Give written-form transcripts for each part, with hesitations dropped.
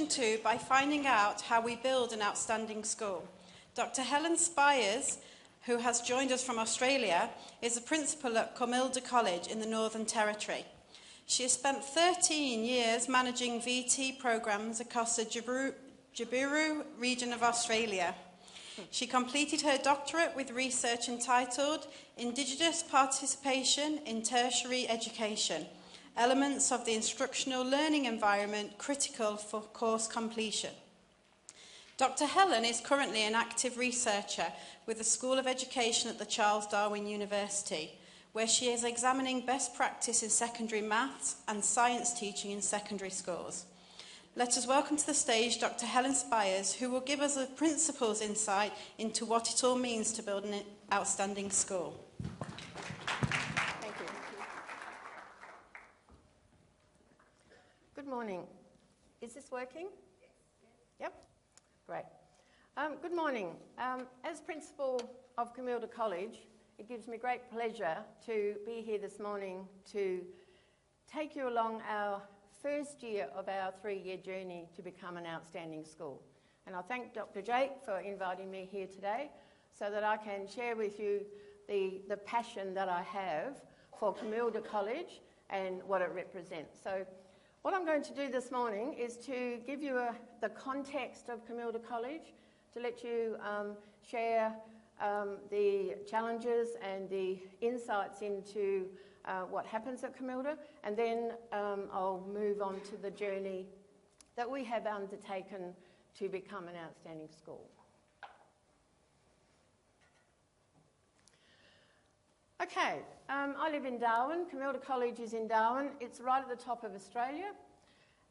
session 2 by finding out how we build an outstanding school. Dr. Helen Spiers, who has joined us from Australia, is a principal at Comilda College in the Northern Territory. She has spent 13 years managing VT programs across the Jabiru region of Australia. She completed her doctorate with research entitled Indigenous Participation in Tertiary Education, Elements of the Instructional Learning Environment Critical for Course Completion. Dr. Helen is currently an active researcher with the School of Education at the Charles Darwin University, where she is examining best practice in secondary maths and science teaching in secondary schools. Let us welcome to the stage Dr. Helen Spiers, who will give us a principal's insight into what it all means to build an outstanding school. Thank you. Good morning. Is this working? Yep. Great. Good morning. As principal of Comilda College, it gives me great pleasure to be here this morning to take you along our first year of our 3-year journey to become an outstanding school. And I thank Dr. Jake for inviting me here today so that I can share with you the passion that I have for Comilda College and what it represents. So what I'm going to do this morning is to give you the context of Comilda College, to let you share the challenges and the insights into what happens at Comilda, and then I'll move on to the journey that we have undertaken to become an outstanding school. Okay, I live in Darwin. Comilda College is in Darwin. It's right at the top of Australia.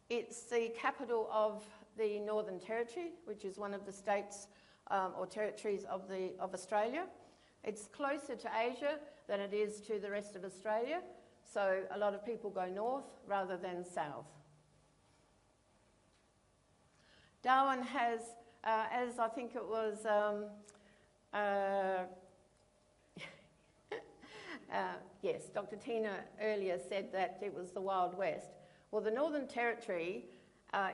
It's the capital of the Northern Territory, which is one of the states or territories of Australia. It's closer to Asia than it is to the rest of Australia, so a lot of people go north rather than south. Darwin has, as I think it was, yes, Dr. Tina earlier said that it was the Wild West. Well, the Northern Territory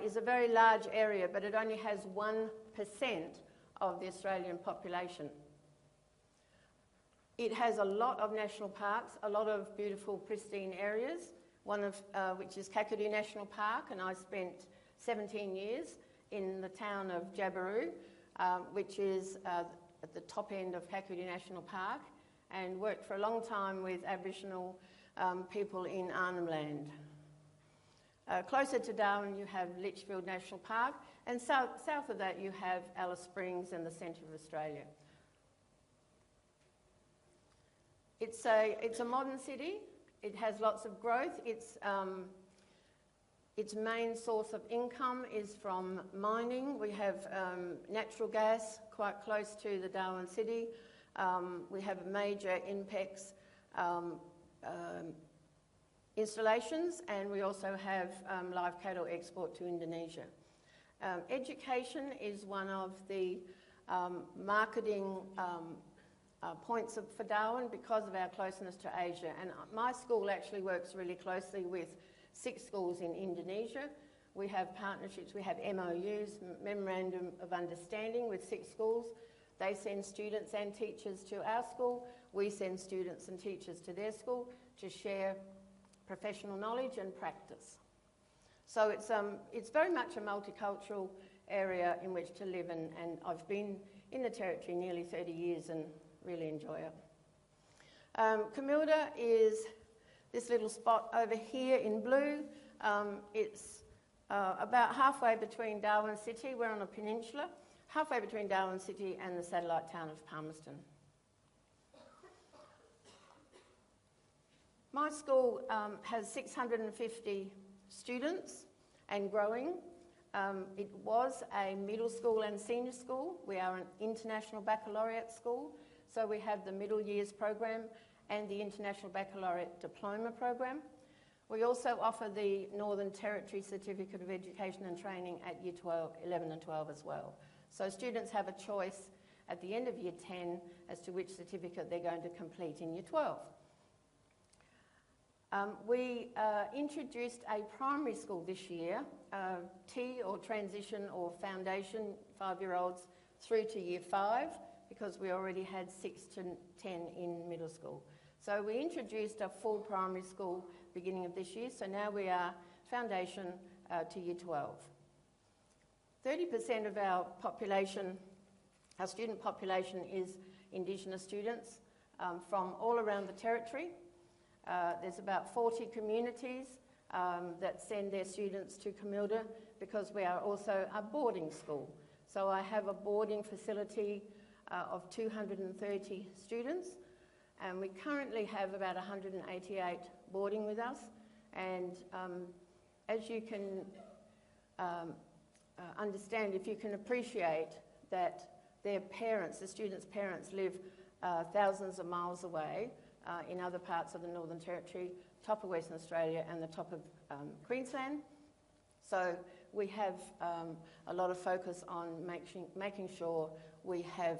is a very large area, but it only has 1% of the Australian population. It has a lot of national parks, a lot of beautiful, pristine areas, one of which is Kakadu National Park, and I spent 17 years in the town of Jabiru, which is at the top end of Kakadu National Park, and worked for a long time with Aboriginal people in Arnhem Land. Closer to Darwin you have Litchfield National Park, and south of that you have Alice Springs and the centre of Australia. It's a modern city. It has lots of growth. Its main source of income is from mining. We have natural gas quite close to the Darwin city. We have major INPEX installations, and we also have live cattle export to Indonesia. Education is one of the marketing points for Darwin because of our closeness to Asia, and my school actually works really closely with 6 schools in Indonesia. We have partnerships, we have MOUs, Memorandum of Understanding, with 6 schools. They send students and teachers to our school. We send students and teachers to their school to share professional knowledge and practice. So it's very much a multicultural area in which to live, and I've been in the Territory nearly 30 years and really enjoy it. Comilda is this little spot over here in blue. It's about halfway between Darwin City, we're on a peninsula, halfway between Darwin City and the satellite town of Palmerston. My school has 650 students and growing. It was a middle school and senior school. We are an international baccalaureate school, so we have the middle years program and the International Baccalaureate Diploma program. We also offer the Northern Territory Certificate of Education and Training at Year 11 and 12 as well. So students have a choice at the end of Year 10 as to which certificate they're going to complete in Year 12. We introduced a primary school this year, T or transition or foundation 5-year-olds through to year 5, because we already had 6 to 10 in middle school. So we introduced a full primary school beginning of this year, so now we are foundation to year 12. 30% of our population, our student population, is Indigenous students from all around the territory. There's about 40 communities that send their students to Camilda because we are also a boarding school. So I have a boarding facility of 230 students, and we currently have about 188 boarding with us. And as you can understand, if you can appreciate that their parents, the students' parents, live thousands of miles away in other parts of the Northern Territory, top of Western Australia and the top of Queensland. So we have a lot of focus on making sure we have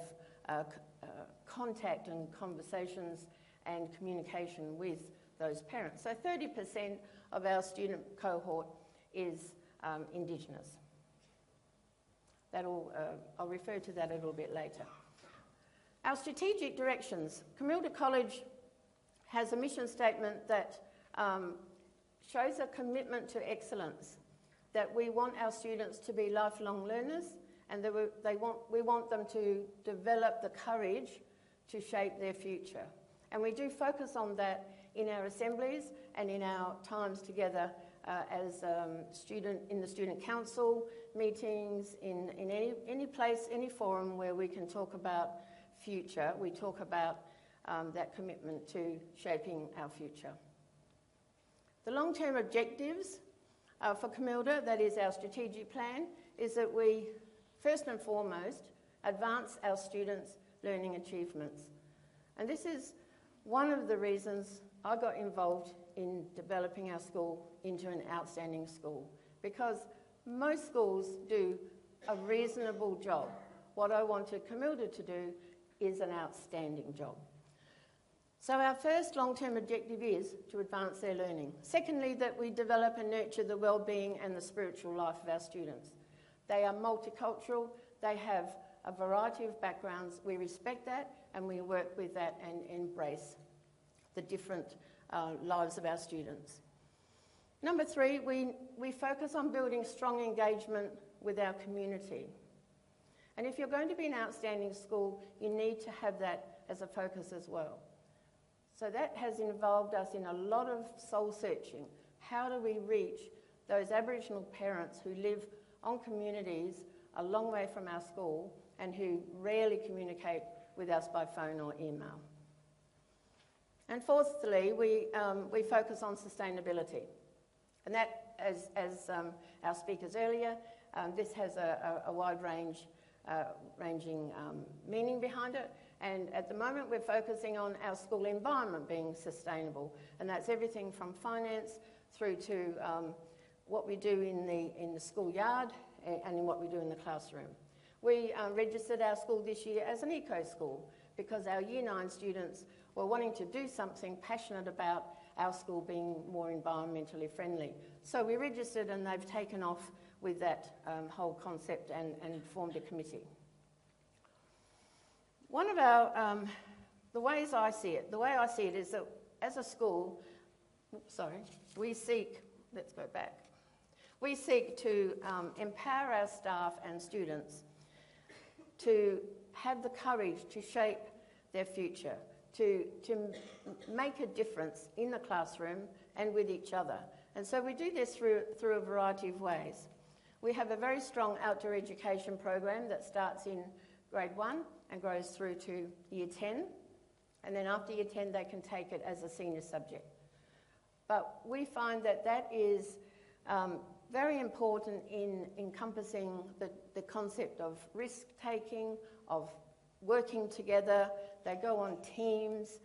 contact and conversations and communication with those parents. So 30% of our student cohort is Indigenous. I'll refer to that a little bit later. Our strategic directions. Camilda College has a mission statement that shows a commitment to excellence, that we want our students to be lifelong learners, and that we want them to develop the courage to shape their future. And we do focus on that in our assemblies and in our times together as in the student council meetings, in any place, any forum where we can talk about future. We talk about that commitment to shaping our future. The long-term objectives for Camilda, that is our strategic plan, is that we, first and foremost, advance our students' learning achievements. And this is one of the reasons I got involved in developing our school into an outstanding school, because most schools do a reasonable job. What I wanted Camilda to do is an outstanding job. So our first long-term objective is to advance their learning. Secondly, that we develop and nurture the well-being and the spiritual life of our students. They are multicultural, they have a variety of backgrounds. We respect that and we work with that and embrace the different lives of our students. Number 3, we focus on building strong engagement with our community. And if you're going to be an outstanding school, you need to have that as a focus as well. So that has involved us in a lot of soul searching. How do we reach those Aboriginal parents who live on communities a long way from our school and who rarely communicate with us by phone or email? And fourthly, we focus on sustainability. And that, as our speakers earlier, this has a wide ranging meaning behind it. And at the moment, we're focusing on our school environment being sustainable. And that's everything from finance through to what we do in the schoolyard and in what we do in the classroom. We registered our school this year as an eco school because our Year 9 students were wanting to do something passionate about our school being more environmentally friendly. So we registered and they've taken off with that whole concept and formed a committee. One of our, the way I see it is that as a school, we seek to empower our staff and students to have the courage to shape their future, to make a difference in the classroom and with each other. And so we do this through a variety of ways. We have a very strong outdoor education program that starts in grade 1 and goes through to year 10. And then after year 10, they can take it as a senior subject. But we find that is very important in encompassing the concept of risk-taking, of working together. They go on teams.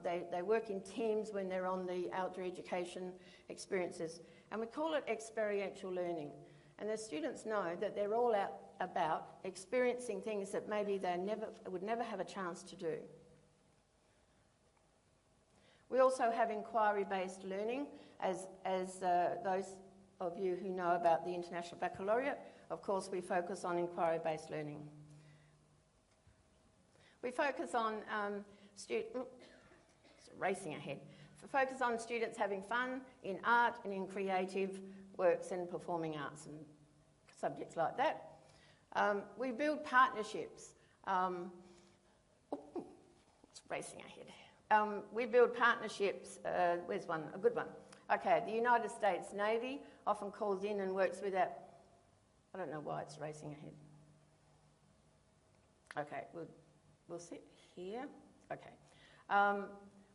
They work in teams when they're on the outdoor education experiences. And we call it experiential learning. And the students know that they're all out about experiencing things that maybe they would never have a chance to do. We also have inquiry-based learning, as those of you who know about the International Baccalaureate, of course we focus on inquiry-based learning. We focus on focus on students having fun in art and in creative works and performing arts and subjects like that. We build partnerships. It's racing ahead. We build partnerships. Where's one? A good one. Okay, the United States Navy often calls in and works with our... I don't know why it's racing ahead. Okay, we'll sit here. Okay.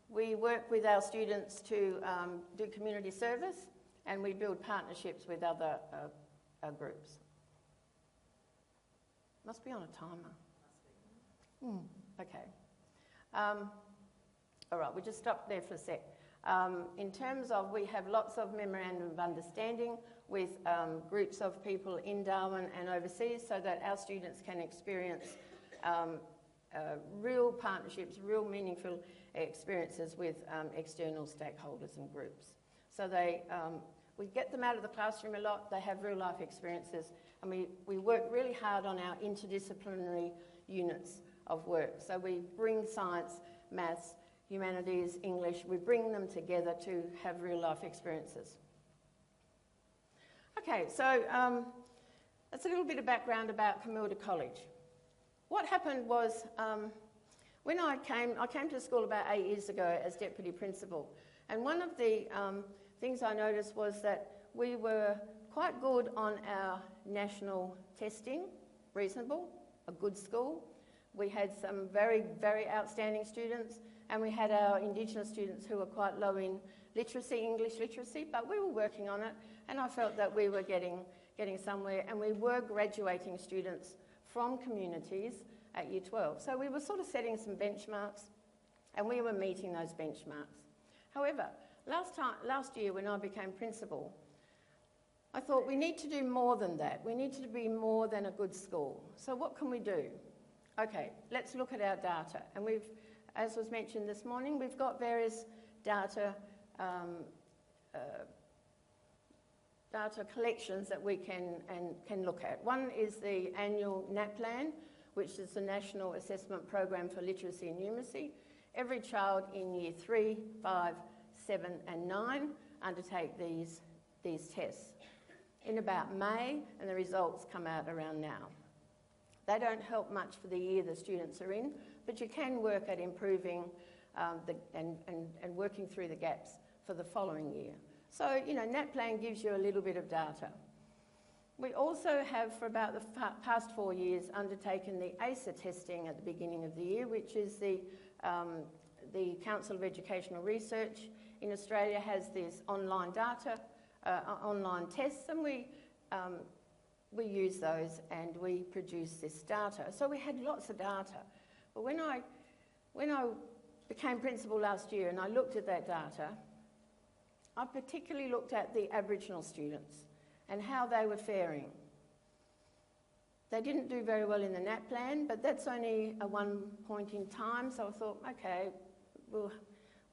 We work with our students to do community service, and we build partnerships with other groups. Must be on a timer. Okay. All right, we'll just stop there for a sec. In terms of, we have lots of memorandum of understanding with groups of people in Darwin and overseas, so that our students can experience real partnerships, real meaningful experiences with external stakeholders and groups. So we get them out of the classroom a lot, they have real life experiences, and we work really hard on our interdisciplinary units of work. So we bring science, maths, humanities, English, we bring them together to have real life experiences. Okay, so that's a little bit of background about Camilda College. What happened was, when I came to school about 8 years ago as deputy principal, and one of the things I noticed was that we were quite good on our national testing, reasonable, a good school. We had some very, very outstanding students, and we had our Indigenous students who were quite low in literacy, English literacy, but we were working on it, and I felt that we were getting somewhere, and we were graduating students from communities at Year 12. So we were sort of setting some benchmarks, and we were meeting those benchmarks. However, last year when I became principal, I thought we need to do more than that. We need to be more than a good school. So what can we do? Okay, let's look at our data. And we've, as was mentioned this morning, we've got various data collections that we can look at. One is the annual NAPLAN, which is the National Assessment Program for Literacy and Numeracy. Every child in Year 3, 5, 7 and 9 undertake these tests in about May, and the results come out around now. They don't help much for the year the students are in, but you can work at improving and working through the gaps for the following year. So, you know, NAPLAN gives you a little bit of data. We also have, for about the past 4 years, undertaken the ACER testing at the beginning of the year, which is the Council of Educational Research in Australia has this online data, online tests, and we use those and we produce this data. So we had lots of data. But when I became principal last year and I looked at that data, I particularly looked at the Aboriginal students and how they were faring. They didn't do very well in the NAPLAN, but that's only a one point in time, so I thought, okay,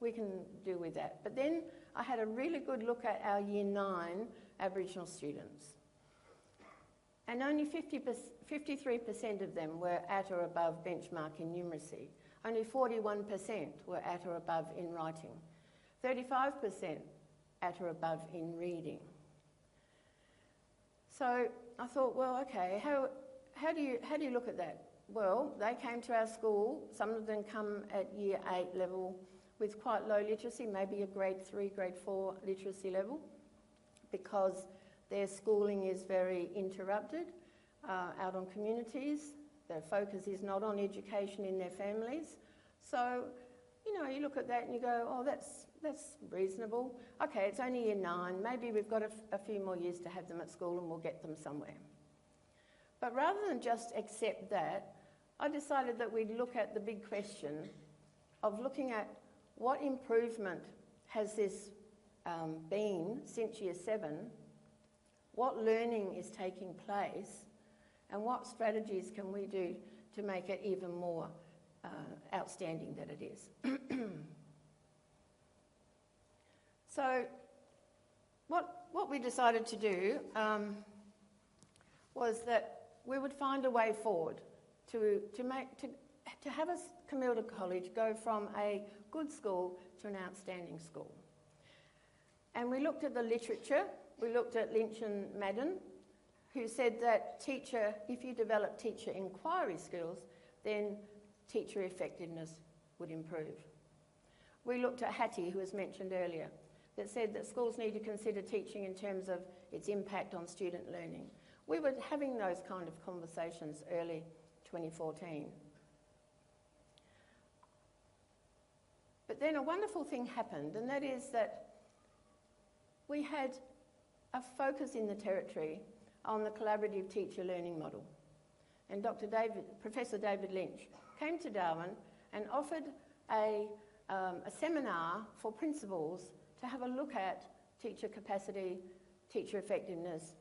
we can deal with that. But then I had a really good look at our Year 9 Aboriginal students. And only 53% of them were at or above benchmark in numeracy. Only 41% were at or above in writing. 35% at or above in reading. So I thought, well, okay, how do you look at that? Well, they came to our school. Some of them come at Year 8 level with quite low literacy, maybe a grade 3, grade 4 literacy level, because their schooling is very interrupted out on communities. Their focus is not on education in their families. So, you know, you look at that and you go, oh, that's reasonable. Okay, it's only Year 9. Maybe we've got a few more years to have them at school and we'll get them somewhere. But rather than just accept that, I decided that we'd look at the big question of looking at what improvement has this been since Year 7, what learning is taking place, and what strategies can we do to make it even more outstanding than it is. So what we decided to do was that we would find a way forward to have Camilda College go from a good school to an outstanding school. And we looked at the literature. We looked at Lynch and Madden, who said that if you develop teacher inquiry skills, then teacher effectiveness would improve. We looked at Hattie, who was mentioned earlier, that said that schools need to consider teaching in terms of its impact on student learning. We were having those kind of conversations early 2014. But then a wonderful thing happened, and that is that we had a focus in the territory on the collaborative teacher learning model. And Professor David Lynch came to Darwin and offered a seminar for principals to have a look at teacher capacity, teacher effectiveness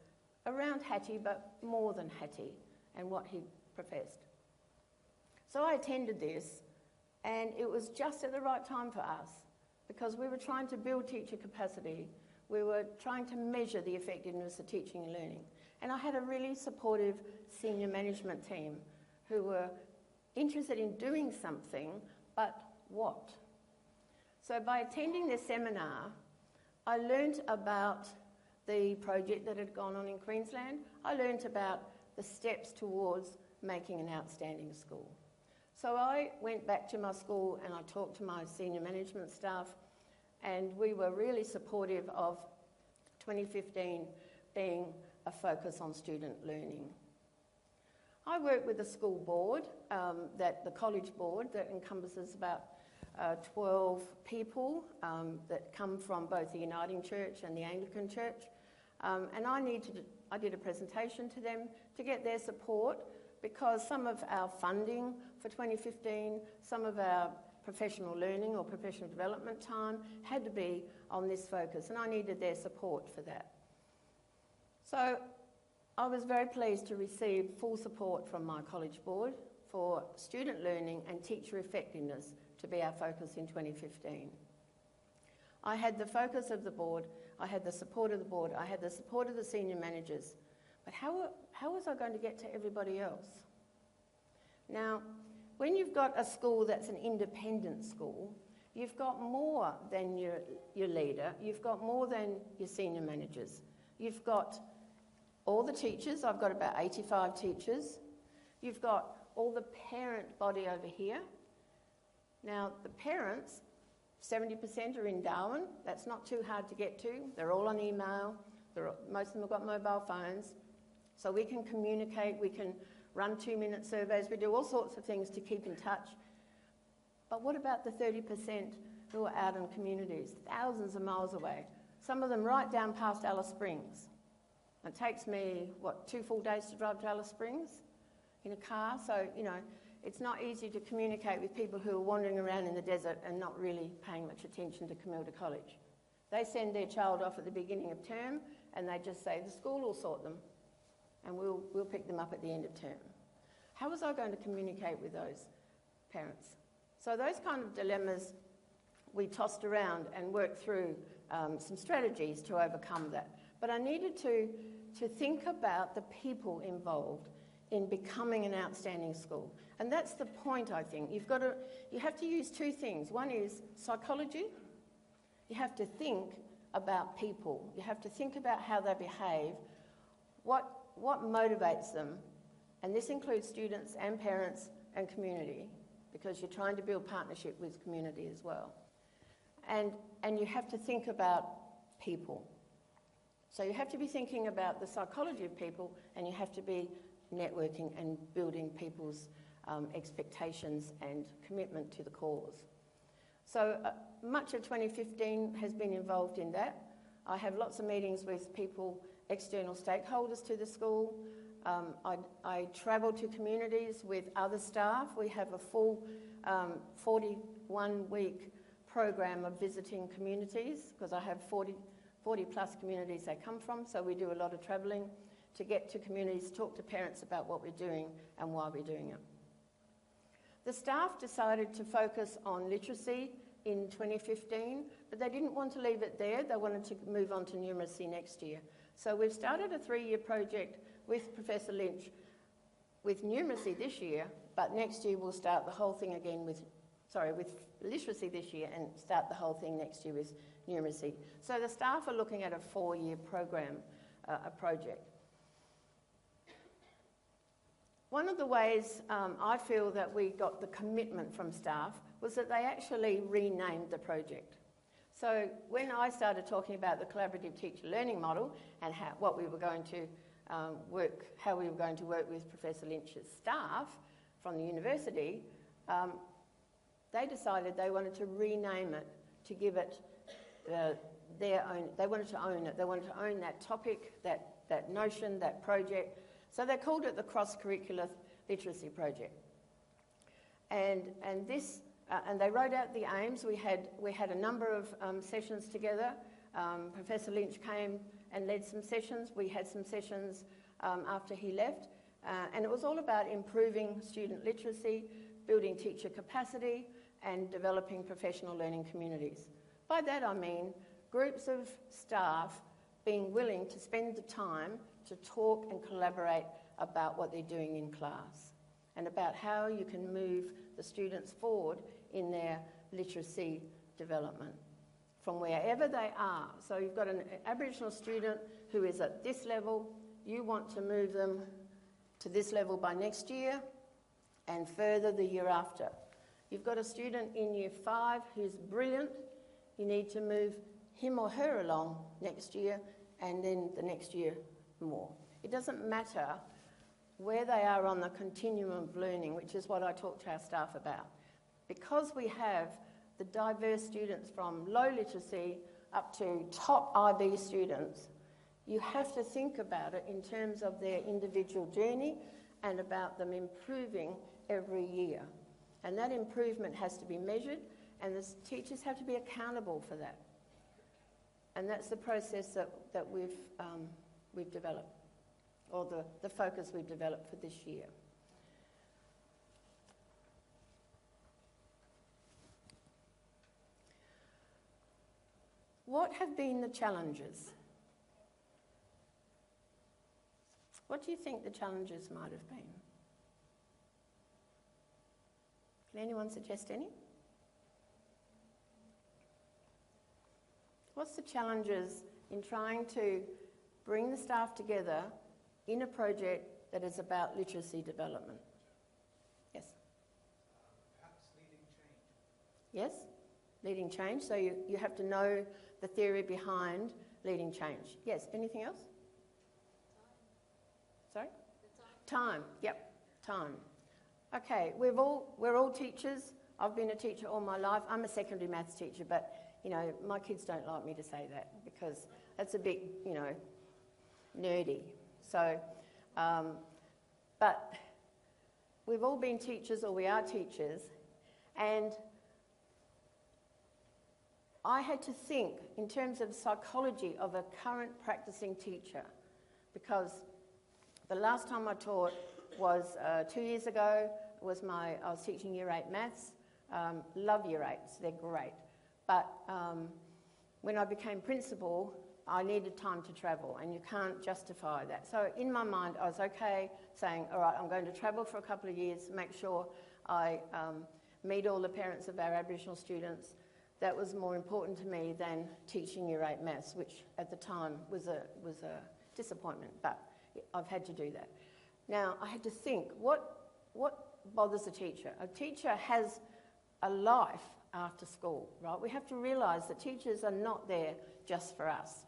around Hattie, but more than Hattie and what he professed. So I attended this, and it was just at the right time for us because we were trying to build teacher capacity. We were trying to measure the effectiveness of teaching and learning. And I had a really supportive senior management team who were interested in doing something, but what? So by attending this seminar, I learnt about the project that had gone on in Queensland. I learnt about the steps towards making an outstanding school. So I went back to my school and I talked to my senior management staff, and we were really supportive of 2015 being a focus on student learning. I work with the school board, the college board, that encompasses about 12 people that come from both the Uniting Church and the Anglican Church. And I did a presentation to them to get their support, because some of our funding for 2015, some of our professional learning or professional development time had to be on this focus, and I needed their support for that. So I was very pleased to receive full support from my college board for student learning and teacher effectiveness to be our focus in 2015. I had the focus of the board, I had the support of the board, I had the support of the senior managers, but how was I going to get to everybody else? Now, when you've got a school that's an independent school, you've got more than your leader, you've got more than your senior managers. You've got all the teachers, I've got about 85 teachers. You've got all the parent body over here. Now, the parents, 70% are in Darwin. That's not too hard to get to. They're all on email. Most of them have got mobile phones. So we can communicate, we can run 2-minute surveys, we do all sorts of things to keep in touch. But what about the 30% who are out in communities, thousands of miles away? Some of them right down past Alice Springs. It takes me, 2 full days to drive to Alice Springs in a car? So, it's not easy to communicate with people who are wandering around in the desert and not really paying much attention to Camilda College. They send their child off at the beginning of term and they just say, the school will sort them and we'll pick them up at the end of term. How was I going to communicate with those parents? So those kind of dilemmas we tossed around and worked through some strategies to overcome that. But I needed to think about the people involved in becoming an outstanding school. And that's the point, I think. You have to use 2 things. One is psychology. You have to think about people. You have to think about how they behave, what motivates them. And this includes students and parents and community, because you're trying to build partnership with community as well. And you have to think about people. So you have to be thinking about the psychology of people, and you have to be networking and building people's expectations and commitment to the cause. So much of 2015 has been involved in that. I have lots of meetings with people, external stakeholders to the school. I travel to communities with other staff. We have a full 41-week program of visiting communities, because I have 40 plus communities they come from, so we do a lot of travelling to get to communities, talk to parents about what we're doing and why we're doing it. The staff decided to focus on literacy in 2015, but they didn't want to leave it there. They wanted to move on to numeracy next year. So we've started a 3-year project with Professor Lynch with numeracy this year, but next year we'll start the whole thing again with literacy this year and start the whole thing next year with numeracy. So the staff are looking at a 4-year program, a project. One of the ways I feel that we got the commitment from staff was that they actually renamed the project. So when I started talking about the collaborative teacher learning model and how we were going to work with Professor Lynch's staff from the university, they decided they wanted to rename it to give it their own. They wanted to own it. They wanted to own that topic, that notion, that project. So they called it the Cross-Curricular Literacy Project. And they wrote out the aims. We had a number of sessions together. Professor Lynch came and led some sessions. We had some sessions after he left. And it was all about improving student literacy, building teacher capacity, and developing professional learning communities. By that I mean groups of staff being willing to spend the time to talk and collaborate about what they're doing in class and about how you can move the students forward in their literacy development from wherever they are. So you've got an Aboriginal student who is at this level, you want to move them to this level by next year and further the year after. You've got a student in Year 5 who's brilliant, you need to move him or her along next year and then the next year more. It doesn't matter where they are on the continuum of learning, which is what I talk to our staff about. Because we have the diverse students from low literacy up to top IB students, you have to think about it in terms of their individual journey and about them improving every year. And that improvement has to be measured, and the teachers have to be accountable for that. And that's the process that we've developed, or the focus we've developed for this year. What have been the challenges? What do you think the challenges might have been? Can anyone suggest any? What's the challenges in trying to bring the staff together in a project that is about literacy development? Yes? Perhaps leading change. Yes? Leading change. So you have to know the theory behind leading change. Yes, anything else? Sorry? Time. Yep, time. Okay, we're all teachers. I've been a teacher all my life. I'm a secondary maths teacher, but you know, my kids don't like me to say that because that's a bit, you know, nerdy. So, but we've all been teachers, or we are teachers, and I had to think in terms of psychology of a current practicing teacher, because the last time I taught was 2 years ago. I was teaching Year 8 maths. Love Year 8s, they're great. But when I became principal, I needed time to travel, and you can't justify that. So in my mind, I was okay saying, all right, I'm going to travel for a couple of years, make sure I meet all the parents of our Aboriginal students. That was more important to me than teaching Year 8 maths, which at the time was a disappointment, but I've had to do that. Now, I had to think, what bothers a teacher? A teacher has a life after school, right? We have to realise that teachers are not there just for us,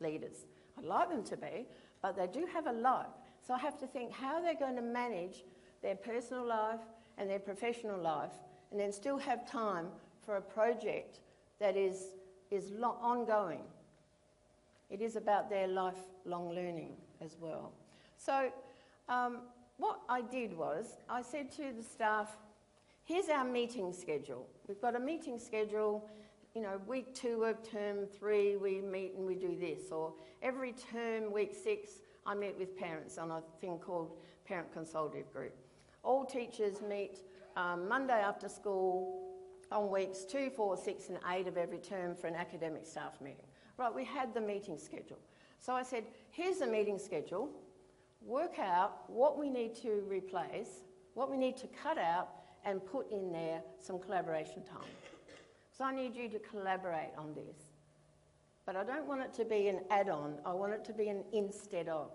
leaders. I'd like them to be, but they do have a life. So I have to think how they're going to manage their personal life and their professional life, and then still have time for a project that is ongoing. It is about their lifelong learning as well. So what I did was, I said to the staff, here's our meeting schedule. We've got a meeting schedule, you know, week 2 of term 3, we meet and we do this. Or every term, week 6, I meet with parents on a thing called Parent Consultative Group. All teachers meet Monday after school on weeks 2, 4, 6 and 8 of every term for an academic staff meeting. Right, we had the meeting schedule. So I said, here's the meeting schedule, work out what we need to replace, what we need to cut out and put in there some collaboration time. So I need you to collaborate on this. But I don't want it to be an add-on, I want it to be an instead of.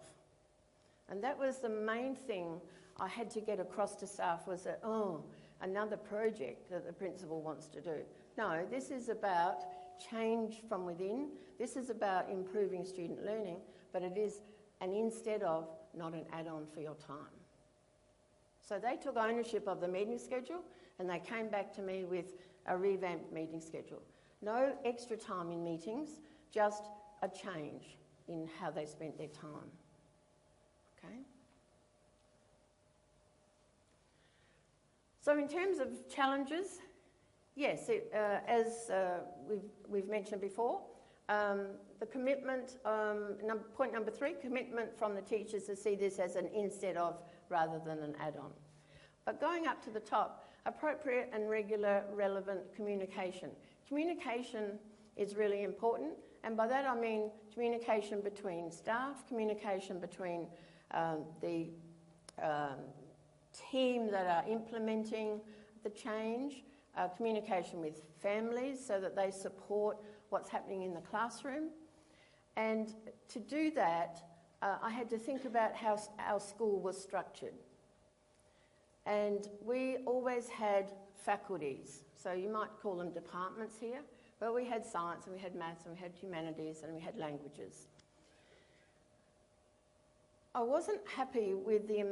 And that was the main thing I had to get across to staff was that, another project that the principal wants to do. No, this is about change from within. This is about improving student learning, but it is an instead of, not an add-on for your time. So they took ownership of the meeting schedule and they came back to me with a revamped meeting schedule. No extra time in meetings, just a change in how they spent their time. Okay? So in terms of challenges, yes, as we've mentioned before, the commitment, point number 3, commitment from the teachers to see this as an instead of rather than an add-on. But going up to the top, appropriate and regular relevant communication. Communication is really important, and by that I mean communication between staff, communication between the team that are implementing the change, communication with families so that they support what's happening in the classroom. And to do that, I had to think about how our school was structured. And we always had faculties, so you might call them departments here, but we had science and we had maths and we had humanities and we had languages. I wasn't happy with the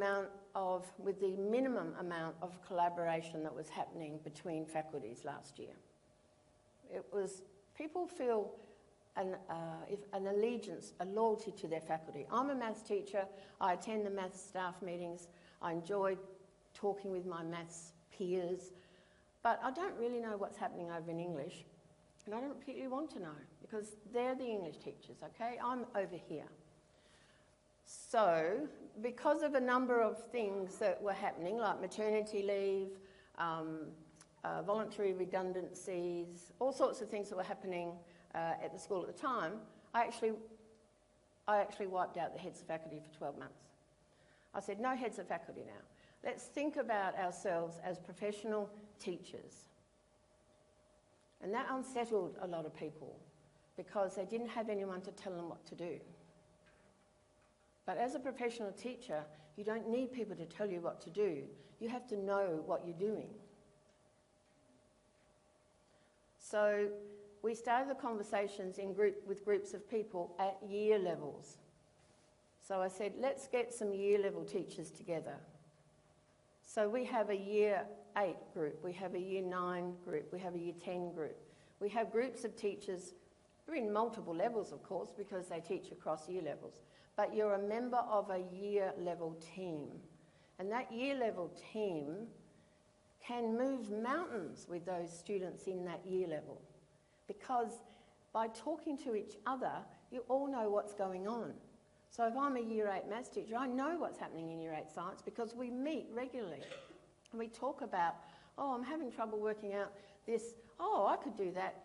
minimum amount of collaboration that was happening between faculties last year. It was, people feel an allegiance, a loyalty to their faculty. I'm a maths teacher, I attend the maths staff meetings, I enjoy talking with my maths peers, but I don't really know what's happening over in English, and I don't particularly want to know, because they're the English teachers, okay? I'm over here. So, because of a number of things that were happening, like maternity leave, voluntary redundancies, all sorts of things that were happening at the school at the time, I actually wiped out the heads of faculty for 12 months. I said, no heads of faculty now. Let's think about ourselves as professional teachers. And that unsettled a lot of people because they didn't have anyone to tell them what to do. But as a professional teacher, you don't need people to tell you what to do. You have to know what you're doing. So we started the conversations with groups of people at year levels. So I said, let's get some year level teachers together. So we have a year 8 group, we have a year 9 group, we have a year 10 group. We have groups of teachers, they're in multiple levels of course because they teach across year levels, but you're a member of a year level team. And that year level team can move mountains with those students in that year level because by talking to each other, you all know what's going on. So if I'm a year 8 maths teacher, I know what's happening in year 8 science because we meet regularly. And we talk about, oh, I'm having trouble working out this. Oh, I could do that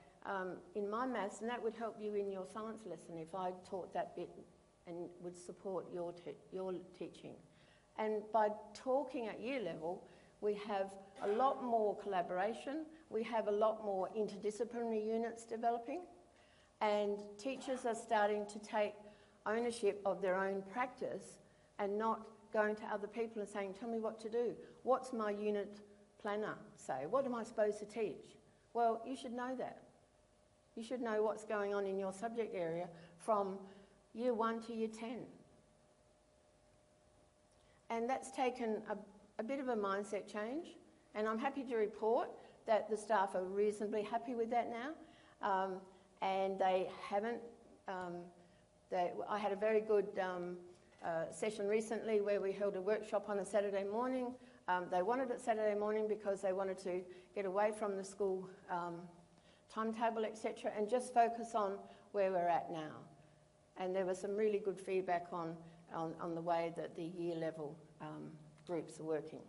in my maths and that would help you in your science lesson if I taught that bit and would support your teaching. And by talking at year level, we have a lot more collaboration, we have a lot more interdisciplinary units developing, and teachers are starting to take ownership of their own practice and not going to other people and saying, tell me what to do. What's my unit planner say? What am I supposed to teach? Well, you should know that. You should know what's going on in your subject area from year 1 to year 10. And that's taken a bit of a mindset change, and I'm happy to report that the staff are reasonably happy with that now, and they haven't I had a very good session recently where we held a workshop on a Saturday morning. They wanted it Saturday morning because they wanted to get away from the school timetable, etc., and just focus on where we're at now. And there was some really good feedback on the way that the year level groups are working.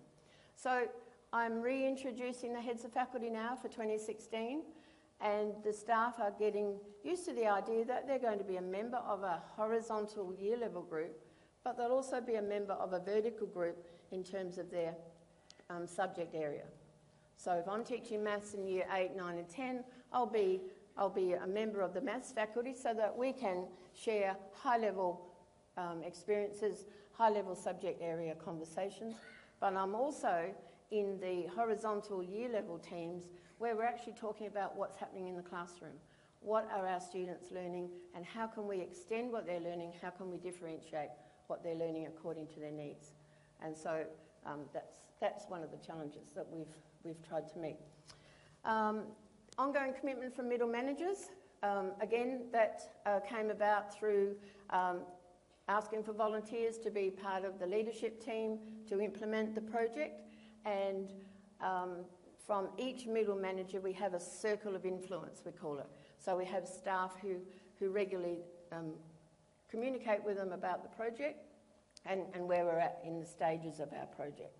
So I'm reintroducing the heads of faculty now for 2016, and the staff are getting used to the idea that they're going to be a member of a horizontal year level group, but they'll also be a member of a vertical group in terms of their subject area. So if I'm teaching maths in year 8, 9 and 10, I'll be a member of the maths faculty so that we can share high-level experiences, high-level subject area conversations. But I'm also in the horizontal year-level teams where we're actually talking about what's happening in the classroom. What are our students learning and how can we extend what they're learning? How can we differentiate what they're learning according to their needs? And so that's one of the challenges that we've tried to meet. Ongoing commitment from middle managers. Again, that came about through asking for volunteers to be part of the leadership team to implement the project. And from each middle manager, we have a circle of influence, we call it. So we have staff who regularly communicate with them about the project and where we're at in the stages of our project.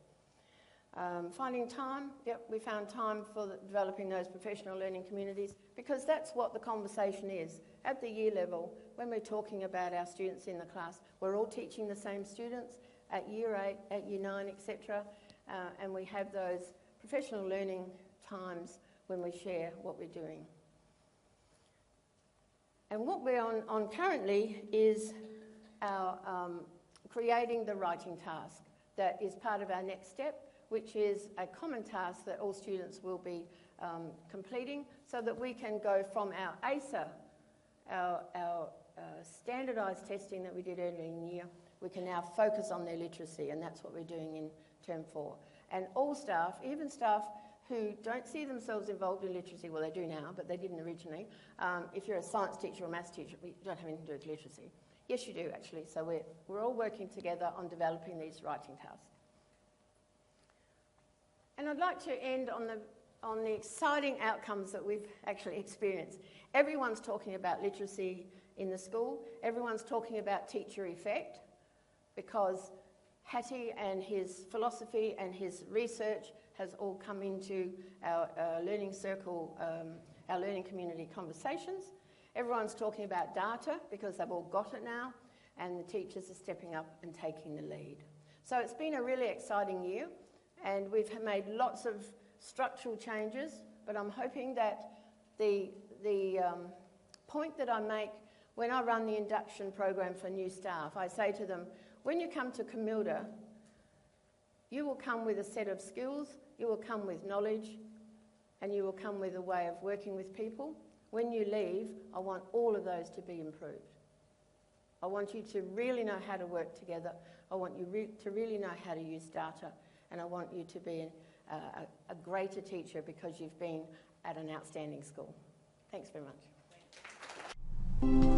Finding time, yep, we found time for developing those professional learning communities because that's what the conversation is. At the year level, when we're talking about our students in the class, we're all teaching the same students at year 8, at year 9, etc. And we have those professional learning times when we share what we're doing. And what we're on currently is our creating the writing task that is part of our next step, which is a common task that all students will be completing so that we can go from our ACER, our standardised testing that we did earlier in the year, we can now focus on their literacy, and that's what we're doing in Term 4. And all staff, even staff who don't see themselves involved in literacy, well, they do now, but they didn't originally. If you're a science teacher or a maths teacher, you don't have anything to do with literacy. Yes, you do, actually. So we're all working together on developing these writing tasks. And I'd like to end on the exciting outcomes that we've actually experienced. Everyone's talking about literacy in the school. Everyone's talking about teacher effect because Hattie and his philosophy and his research has all come into our learning circle, our learning community conversations. Everyone's talking about data because they've all got it now, and the teachers are stepping up and taking the lead. So it's been a really exciting year, and we've made lots of structural changes, but I'm hoping that the point that I make when I run the induction program for new staff, I say to them, when you come to Camilda, you will come with a set of skills, you will come with knowledge, and you will come with a way of working with people. When you leave, I want all of those to be improved. I want you to really know how to work together. I want you to really know how to use data, and I want you to be a greater teacher because you've been at an outstanding school. Thanks very much.